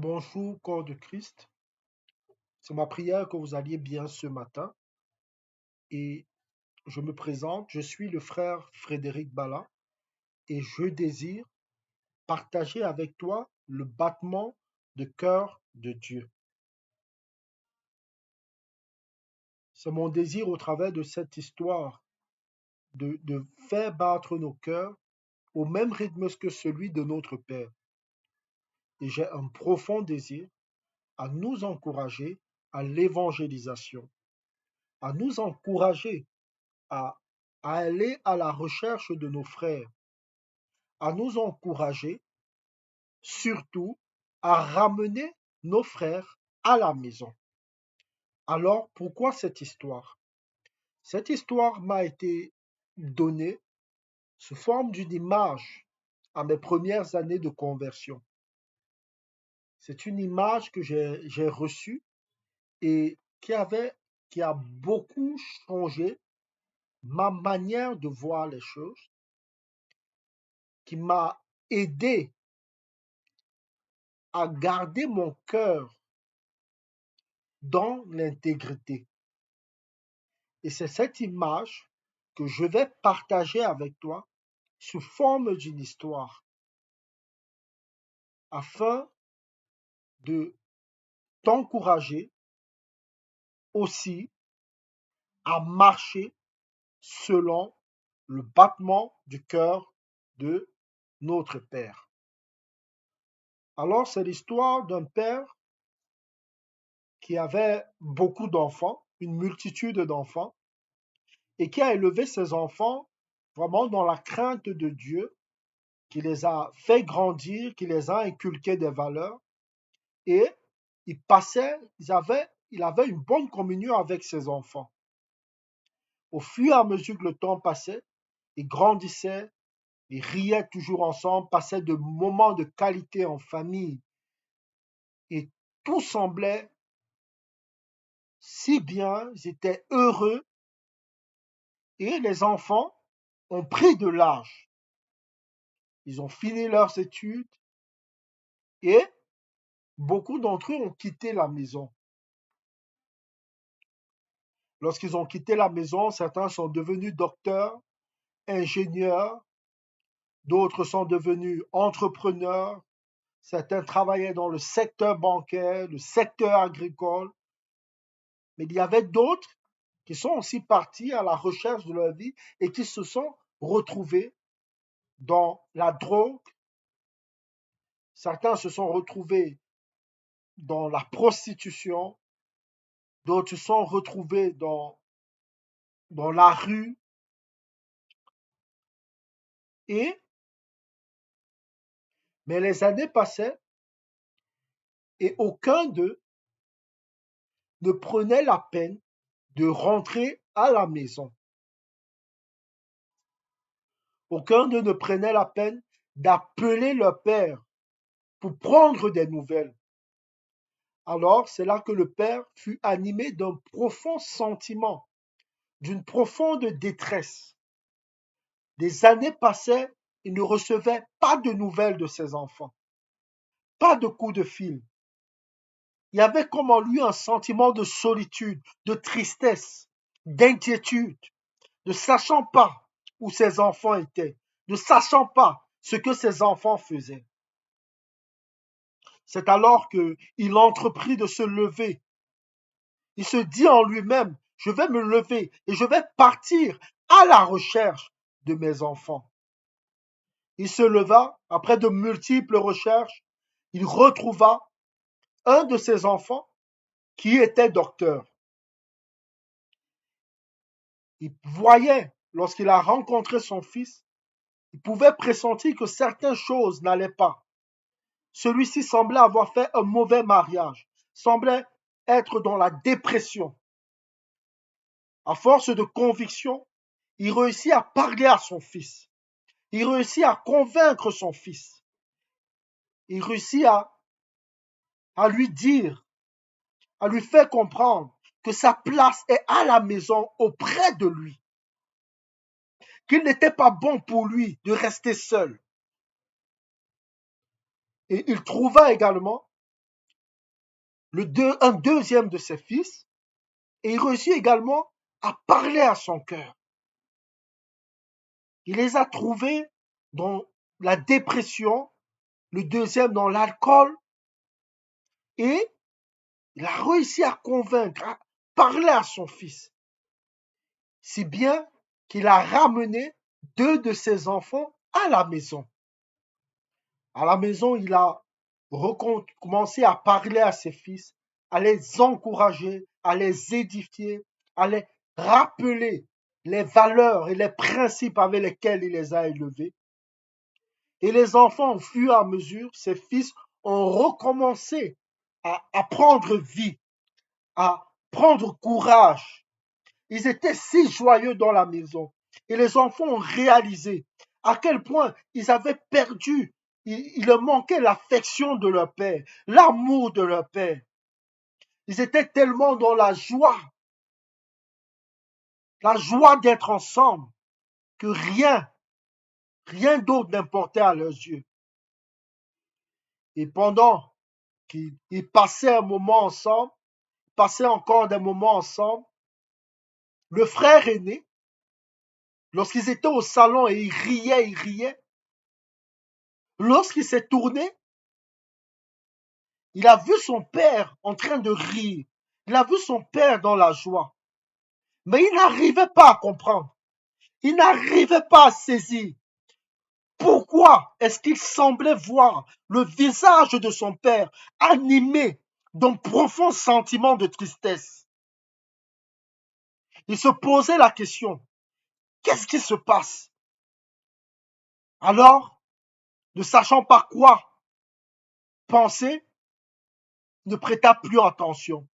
Bonjour, corps de Christ. C'est ma prière que vous alliez bien ce matin. Et je me présente, je suis le frère Frédéric Bala et je désire partager avec toi le battement de cœur de Dieu. C'est mon désir au travers de cette histoire de faire battre nos cœurs au même rythme que celui de notre Père. Et j'ai un profond désir à nous encourager à l'évangélisation, à nous encourager à, à aller à la recherche de nos frères, à nous encourager surtout à ramener nos frères à la maison. Alors, pourquoi cette histoire? Cette histoire m'a été donnée sous forme d'une image à mes premières années de conversion. C'est une image que j'ai reçue et qui a beaucoup changé ma manière de voir les choses, qui m'a aidé à garder mon cœur dans l'intégrité. Et c'est cette image que je vais partager avec toi sous forme d'une histoire afin de t'encourager aussi à marcher selon le battement du cœur de notre Père. Alors, c'est l'histoire d'un père qui avait beaucoup d'enfants, une multitude d'enfants, et qui a élevé ses enfants vraiment dans la crainte de Dieu, qui les a fait grandir, qui les a inculqué des valeurs, et il avait une bonne communion avec ses enfants. Au fur et à mesure que le temps passait, ils grandissaient, ils riaient toujours ensemble, passaient de moments de qualité en famille, et tout semblait si bien, ils étaient heureux, et les enfants ont pris de l'âge. Ils ont fini leurs études, et beaucoup d'entre eux ont quitté la maison. Lorsqu'ils ont quitté la maison, certains sont devenus docteurs, ingénieurs, d'autres sont devenus entrepreneurs, certains travaillaient dans le secteur bancaire, le secteur agricole, mais il y avait d'autres qui sont aussi partis à la recherche de leur vie et qui se sont retrouvés dans la drogue. Certains se sont retrouvés dans la prostitution, d'autres se sont retrouvés dans la rue. Et, mais les années passaient et aucun d'eux ne prenait la peine de rentrer à la maison. Aucun d'eux ne prenait la peine d'appeler leur père pour prendre des nouvelles. Alors, c'est là que le père fut animé d'un profond sentiment, d'une profonde détresse. Des années passaient, il ne recevait pas de nouvelles de ses enfants, pas de coups de fil. Il y avait comme en lui un sentiment de solitude, de tristesse, d'inquiétude, ne sachant pas où ses enfants étaient, ne sachant pas ce que ses enfants faisaient. C'est alors qu'il entreprit de se lever. Il se dit en lui-même, je vais me lever et je vais partir à la recherche de mes enfants. Il se leva, après de multiples recherches, il retrouva un de ses enfants qui était docteur. Il voyait, lorsqu'il a rencontré son fils, il pouvait pressentir que certaines choses n'allaient pas. Celui-ci semblait avoir fait un mauvais mariage, semblait être dans la dépression. À force de conviction, il réussit à parler à son fils. Il réussit à convaincre son fils. Il réussit à lui dire, à lui faire comprendre que sa place est à la maison auprès de lui. Qu'il n'était pas bon pour lui de rester seul. Et il trouva également un deuxième de ses fils, et il réussit également à parler à son cœur. Il les a trouvés dans la dépression, le deuxième dans l'alcool, et il a réussi à convaincre, à parler à son fils, si bien qu'il a ramené deux de ses enfants à la maison. À la maison, il a commencé à parler à ses fils, à les encourager, à les édifier, à les rappeler les valeurs et les principes avec lesquels il les a élevés. Et les enfants, au fur et à mesure, ses fils ont recommencé à prendre vie, à prendre courage. Ils étaient si joyeux dans la maison. Et les enfants ont réalisé à quel point ils avaient perdu, il leur manquait l'affection de leur père, l'amour de leur père. Ils étaient tellement dans la joie d'être ensemble, que rien d'autre n'importait à leurs yeux. Et pendant qu'ils passaient un moment ensemble, passaient encore des moments ensemble, le frère aîné, lorsqu'ils étaient au salon et ils riaient, lorsqu'il s'est tourné, il a vu son père en train de rire. Il a vu son père dans la joie. Mais il n'arrivait pas à comprendre. Il n'arrivait pas à saisir. Pourquoi est-ce qu'il semblait voir le visage de son père animé d'un profond sentiment de tristesse? Il se posait la question, qu'est-ce qui se passe? Alors, ne sachant pas quoi penser, ne prêta plus attention.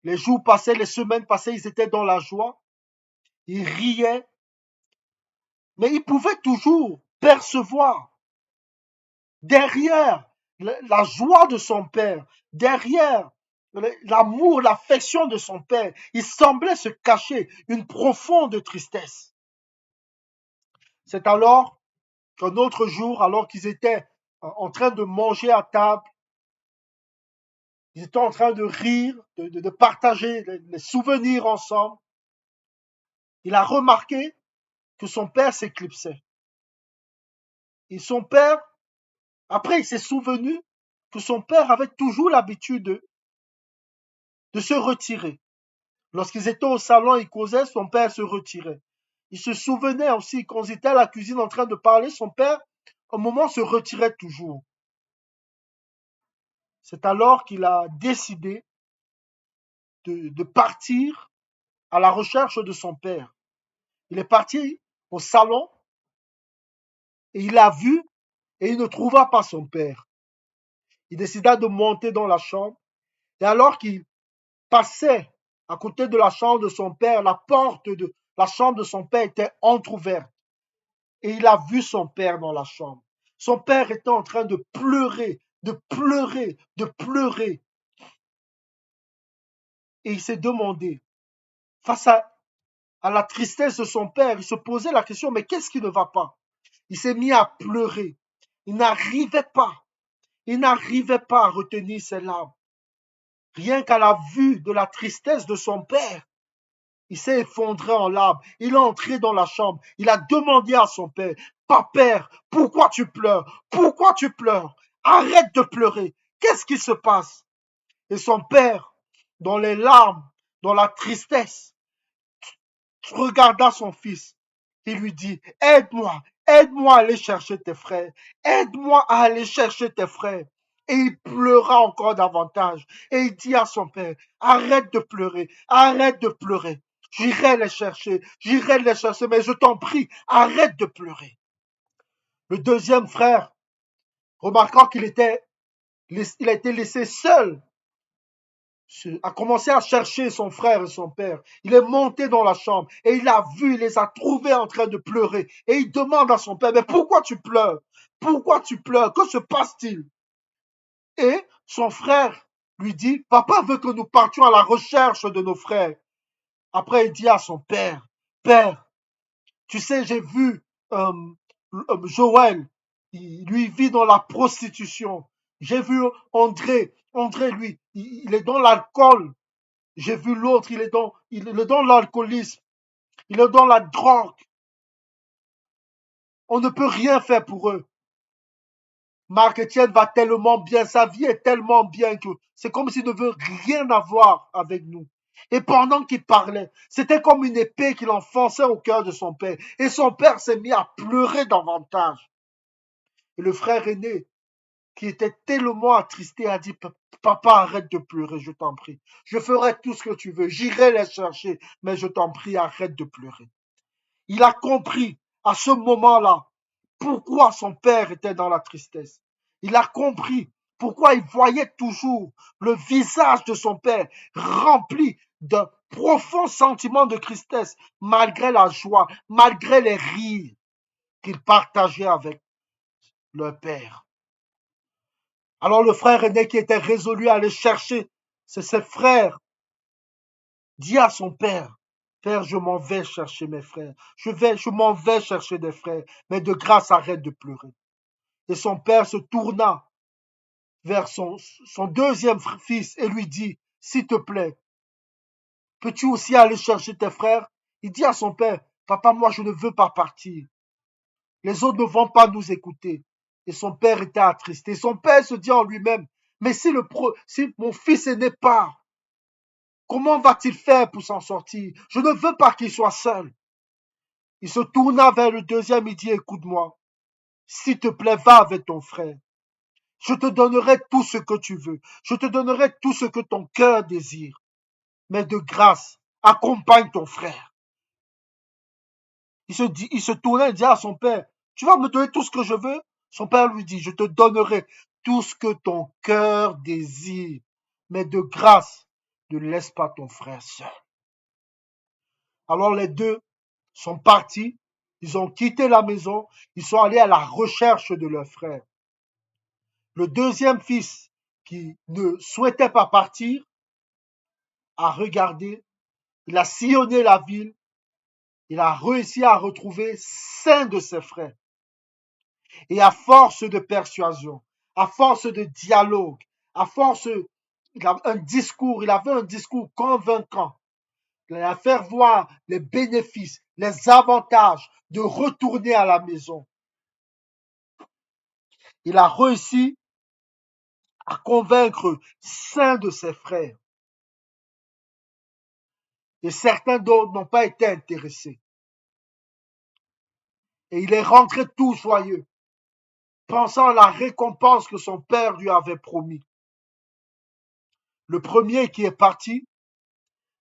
Les jours passaient, les semaines passaient, ils étaient dans la joie, ils riaient, mais ils pouvaient toujours percevoir derrière la joie de son père, derrière l'amour, l'affection de son père, il semblait se cacher une profonde tristesse. C'est alors qu'un autre jour, alors qu'ils étaient en train de manger à table, ils étaient en train de rire, de partager les souvenirs ensemble, il a remarqué que son père s'éclipsait. Et son père, après, il s'est souvenu que son père avait toujours l'habitude de se retirer. Lorsqu'ils étaient au salon, ils causaient, son père se retirait. Il se souvenait aussi, quand ils étaient à la cuisine en train de parler, son père, au moment, se retirait toujours. C'est alors qu'il a décidé de partir à la recherche de son père. Il est parti au salon et il l'a vu et il ne trouva pas son père. Il décida de monter dans la chambre et alors qu'il passait à côté de la chambre de son père, la porte de la chambre de son père était entrouverte et il a vu son père dans la chambre. Son père était en train de pleurer, de pleurer, de pleurer. Et il s'est demandé, face à la tristesse de son père, il se posait la question, mais qu'est-ce qui ne va pas? Il s'est mis à pleurer. Il n'arrivait pas, il n'arrivait pas à retenir ses larmes. Rien qu'à la vue de la tristesse de son père, il s'est effondré en larmes. Il est entré dans la chambre. Il a demandé à son père, père, pourquoi tu pleures? Pourquoi tu pleures? Arrête de pleurer. Qu'est-ce qui se passe? Et son père, dans les larmes, dans la tristesse, regarda son fils et lui dit, aide-moi à aller chercher tes frères, aide-moi à aller chercher tes frères. Et il pleura encore davantage. Et il dit à son père, arrête de pleurer, arrête de pleurer. J'irai les chercher, mais je t'en prie, arrête de pleurer. Le deuxième frère, remarquant il a été laissé seul, a commencé à chercher son frère et son père. Il est monté dans la chambre et il a vu, il les a trouvés en train de pleurer. Et il demande à son père, mais pourquoi tu pleures? Pourquoi tu pleures? Que se passe-t-il? Et son frère lui dit, papa veut que nous partions à la recherche de nos frères. Après, il dit à son père, père, tu sais, j'ai vu Joël, lui vit dans la prostitution. J'ai vu André. André, lui, il est dans l'alcool. J'ai vu l'autre, il est dans l'alcoolisme. Il est dans la drogue. On ne peut rien faire pour eux. Marc Etienne va tellement bien, sa vie est tellement bien que c'est comme s'il ne veut rien avoir avec nous. Et pendant qu'il parlait, c'était comme une épée qu'il enfonçait au cœur de son père. Et son père s'est mis à pleurer davantage. Et le frère aîné, qui était tellement attristé, a dit, papa, arrête de pleurer, je t'en prie. Je ferai tout ce que tu veux, j'irai les chercher, mais je t'en prie, arrête de pleurer. Il a compris à ce moment-là pourquoi son père était dans la tristesse. Il a compris pourquoi il voyait toujours le visage de son père rempli d'un profond sentiment de tristesse, malgré la joie, malgré les rires qu'il partageait avec leur père. Alors le frère aîné qui était résolu à aller chercher ses frères dit à son père, Père, je m'en vais chercher mes frères. Je m'en vais chercher des frères. Mais de grâce, arrête de pleurer. Et son père se tourna vers son deuxième fils et lui dit, s'il te plaît, peux-tu aussi aller chercher tes frères? Il dit à son père, papa, moi, je ne veux pas partir. Les autres ne vont pas nous écouter. Et son père était attristé. Son père se dit en lui-même, mais si mon fils aîné part, comment va-t-il faire pour s'en sortir? Je ne veux pas qu'il soit seul. Il se tourna vers le deuxième et dit, écoute-moi, s'il te plaît, va avec ton frère. Je te donnerai tout ce que tu veux. Je te donnerai tout ce que ton cœur désire. Mais de grâce, accompagne ton frère. Il se tourna et dit à son père, tu vas me donner tout ce que je veux? Son père lui dit, je te donnerai tout ce que ton cœur désire. Mais de grâce, ne laisse pas ton frère seul. Alors les deux sont partis, ils ont quitté la maison, ils sont allés à la recherche de leur frère. Le deuxième fils, qui ne souhaitait pas partir, a regardé, il a sillonné la ville, il a réussi à retrouver 5 de ses frères. Et à force de persuasion, à force de dialogue, à force, il avait un discours convaincant. Il a fait voir les bénéfices, les avantages de retourner à la maison. Il a réussi à convaincre 5 de ses frères. Et certains d'autres n'ont pas été intéressés. Et il est rentré tout joyeux, pensant à la récompense que son père lui avait promis. Le premier qui est parti,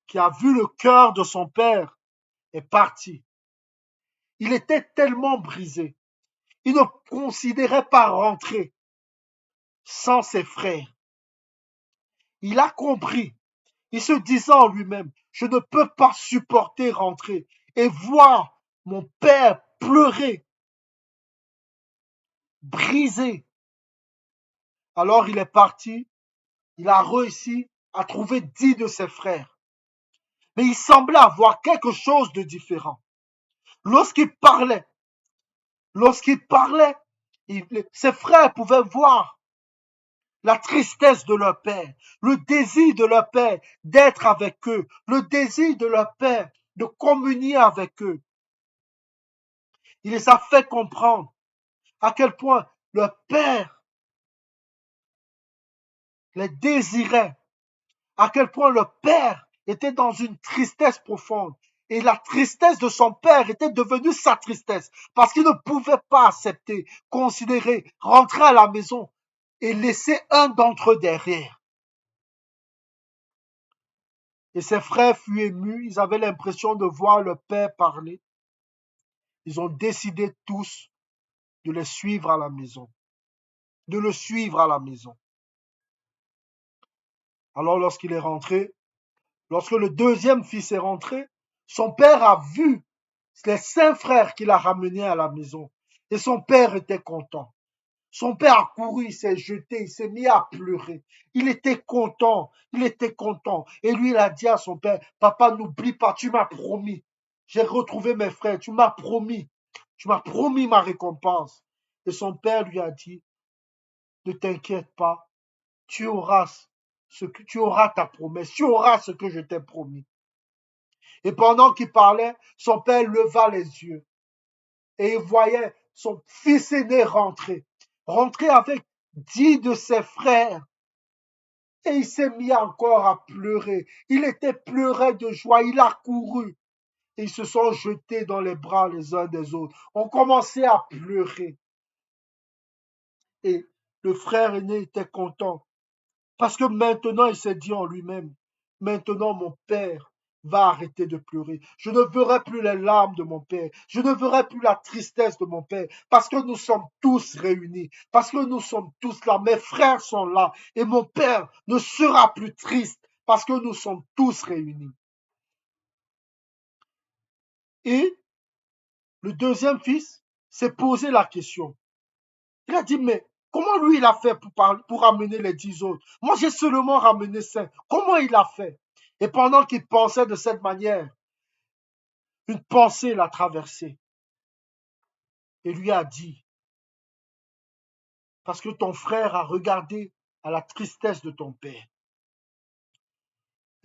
qui a vu le cœur de son père, est parti. Il était tellement brisé. Il ne considérait pas rentrer sans ses frères. Il a compris. Il se disait en lui-même, je ne peux pas supporter rentrer et voir mon père pleurer, brisé. Alors il est parti, il a réussi à trouver 10 de ses frères. Mais il semblait avoir quelque chose de différent. Lorsqu'il parlait, lorsqu'il parlait, ses frères pouvaient voir la tristesse de leur père, le désir de leur père d'être avec eux, le désir de leur père de communier avec eux. Il les a fait comprendre à quel point leur père les désirait, à quel point le père était dans une tristesse profonde. Et la tristesse de son père était devenue sa tristesse parce qu'il ne pouvait pas accepter, considérer, rentrer à la maison et laisser un d'entre eux derrière. Et ses frères furent émus, ils avaient l'impression de voir le père parler. Ils ont décidé tous de les suivre à la maison, de le suivre à la maison. Alors lorsqu'il est rentré, lorsque le deuxième fils est rentré, son père a vu les 5 frères qu'il a ramenés à la maison. Et son père était content. Son père a couru, il s'est jeté, il s'est mis à pleurer. Il était content, il était content. Et lui, il a dit à son père, papa, n'oublie pas, tu m'as promis. J'ai retrouvé mes frères, tu m'as promis ma récompense. Et son père lui a dit, ne t'inquiète pas, tu auras ta promesse, tu auras ce que je t'ai promis. Et pendant qu'il parlait, son père leva les yeux et il voyait son fils aîné rentrer avec 10 de ses frères. Et il s'est mis encore à pleurer. Il était pleuré de joie, il a couru. Et ils se sont jetés dans les bras les uns des autres. On commençait à pleurer. Et le frère aîné était content. Parce que maintenant, il s'est dit en lui-même, maintenant mon père va arrêter de pleurer. Je ne verrai plus les larmes de mon père. Je ne verrai plus la tristesse de mon père. Parce que nous sommes tous réunis. Parce que nous sommes tous là. Mes frères sont là. Et mon père ne sera plus triste. Parce que nous sommes tous réunis. Et le deuxième fils s'est posé la question. Il a dit, mais comment lui il a fait pour ramener les 10 autres? Moi, j'ai seulement ramené 5. Comment il a fait? Et pendant qu'il pensait de cette manière, une pensée l'a traversé et lui a dit, parce que ton frère a regardé à la tristesse de ton père.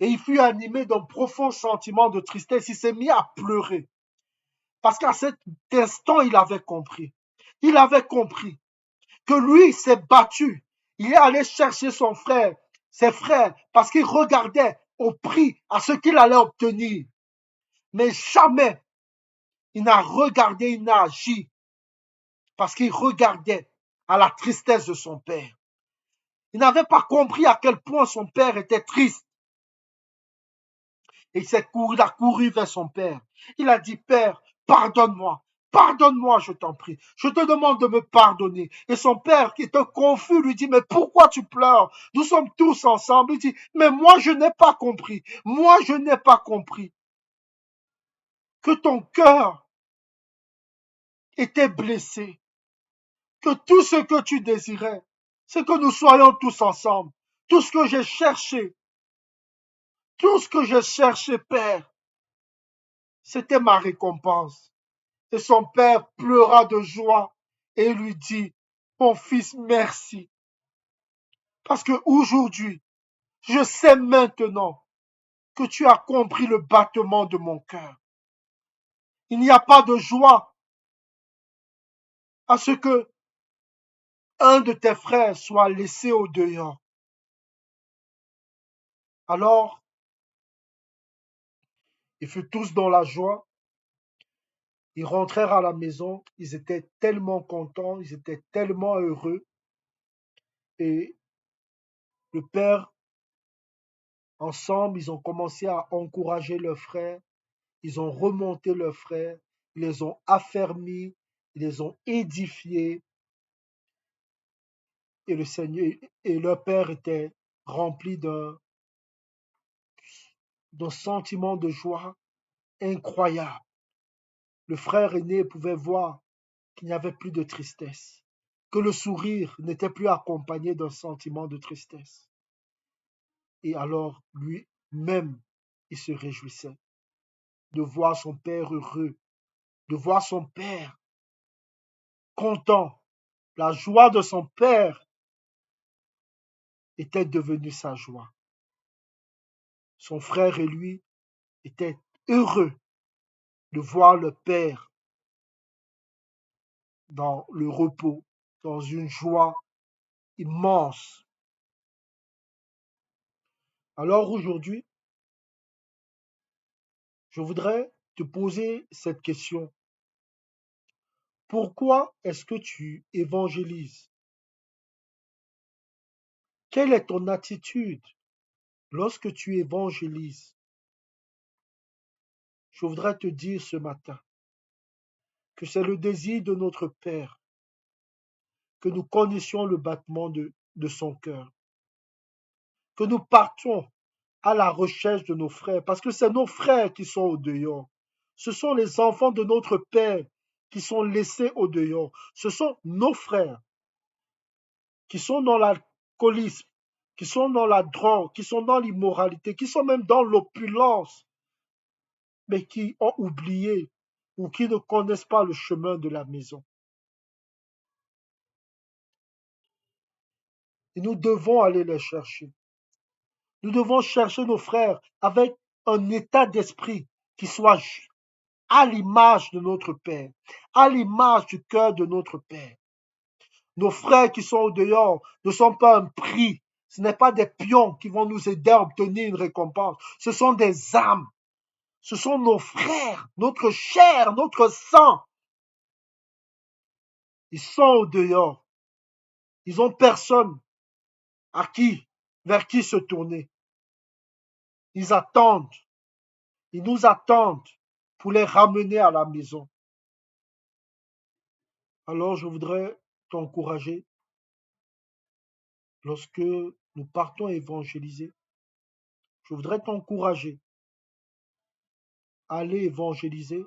Et il fut animé d'un profond sentiment de tristesse. Il s'est mis à pleurer. Parce qu'à cet instant, il avait compris. Il avait compris que lui il s'est battu. Il est allé chercher son frère, ses frères, parce qu'il regardait au prix à ce qu'il allait obtenir. Mais jamais il n'a regardé, il n'a agi, parce qu'il regardait à la tristesse de son père. Il n'avait pas compris à quel point son père était triste. Et il a couru vers son père. Il a dit, Père, pardonne-moi. Pardonne-moi, je t'en prie. Je te demande de me pardonner. Et son père, qui était confus, lui dit, mais pourquoi tu pleures? Nous sommes tous ensemble. Il dit, mais moi, je n'ai pas compris. Moi, je n'ai pas compris que ton cœur était blessé. Que tout ce que tu désirais, c'est que nous soyons tous ensemble. Tout ce que j'ai cherché, tout ce que j'ai cherché, Père, c'était ma récompense. Et son père pleura de joie et lui dit, mon fils, merci. Parce que aujourd'hui, je sais maintenant que tu as compris le battement de mon cœur. Il n'y a pas de joie à ce que un de tes frères soit laissé au dehors. Alors, ils furent tous dans la joie. Ils rentrèrent à la maison. Ils étaient tellement contents, ils étaient tellement heureux. Et le père, ensemble, ils ont commencé à encourager leurs frères. Ils ont remonté leurs frères, ils les ont affermis, ils les ont édifiés, et le Seigneur et leur père était rempli d'un sentiment de joie incroyable. Le frère aîné pouvait voir qu'il n'y avait plus de tristesse, que le sourire n'était plus accompagné d'un sentiment de tristesse. Et alors lui-même, il se réjouissait de voir son père heureux, de voir son père content. La joie de son père était devenue sa joie. Son frère et lui étaient heureux de voir le père dans le repos, dans une joie immense. Alors aujourd'hui, je voudrais te poser cette question. Pourquoi est-ce que tu évangélises? Quelle est ton attitude lorsque tu évangélises? Je voudrais te dire ce matin que c'est le désir de notre Père que nous connaissions le battement de son cœur, que nous partions à la recherche de nos frères, parce que c'est nos frères qui sont au dehors. Ce sont les enfants de notre Père qui sont laissés au dehors. Ce sont nos frères qui sont dans l'alcoolisme, qui sont dans la drogue, qui sont dans l'immoralité, qui sont même dans l'opulence, mais qui ont oublié ou qui ne connaissent pas le chemin de la maison. Et nous devons aller les chercher. Nous devons chercher nos frères avec un état d'esprit qui soit à l'image de notre Père, à l'image du cœur de notre Père. Nos frères qui sont au dehors ne sont pas un prix. Ce n'est pas des pions qui vont nous aider à obtenir une récompense. Ce sont des âmes. Ce sont nos frères, notre chair, notre sang. Ils sont au dehors. Ils n'ont personne vers qui se tourner. Ils attendent. Ils nous attendent pour les ramener à la maison. Alors je voudrais t'encourager lorsque nous partons évangéliser. Je voudrais t'encourager à aller évangéliser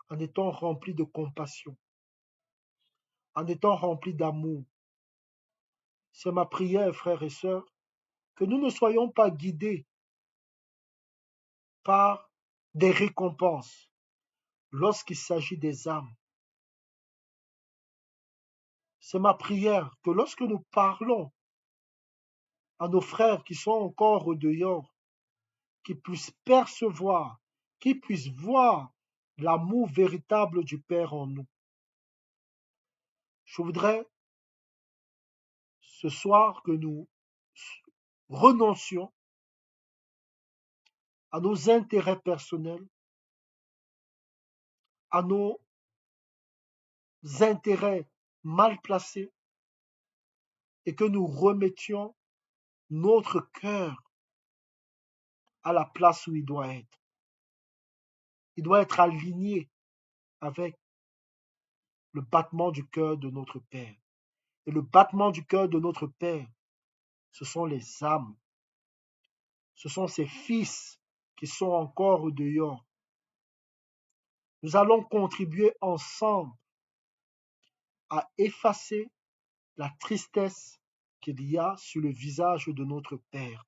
en étant rempli de compassion, en étant rempli d'amour. C'est ma prière, frères et sœurs, que nous ne soyons pas guidés par des récompenses lorsqu'il s'agit des âmes. C'est ma prière que lorsque nous parlons à nos frères qui sont encore au dehors, qu'ils puissent percevoir, qu'ils puissent voir l'amour véritable du Père en nous. Je voudrais ce soir que nous renoncions à nos intérêts personnels, à nos intérêts mal placés et que nous remettions notre cœur à la place où il doit être. Il doit être aligné avec le battement du cœur de notre Père. Et le battement du cœur de notre Père, ce sont les âmes. Ce sont ses fils qui sont encore au dehors. Nous allons contribuer ensemble à effacer la tristesse qu'il y a sur le visage de notre Père.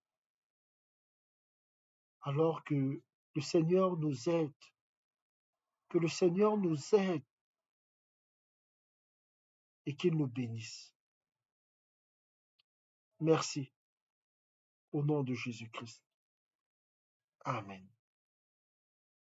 Alors que le Seigneur nous aide, que le Seigneur nous aide et qu'il nous bénisse. Merci au nom de Jésus-Christ. Amen.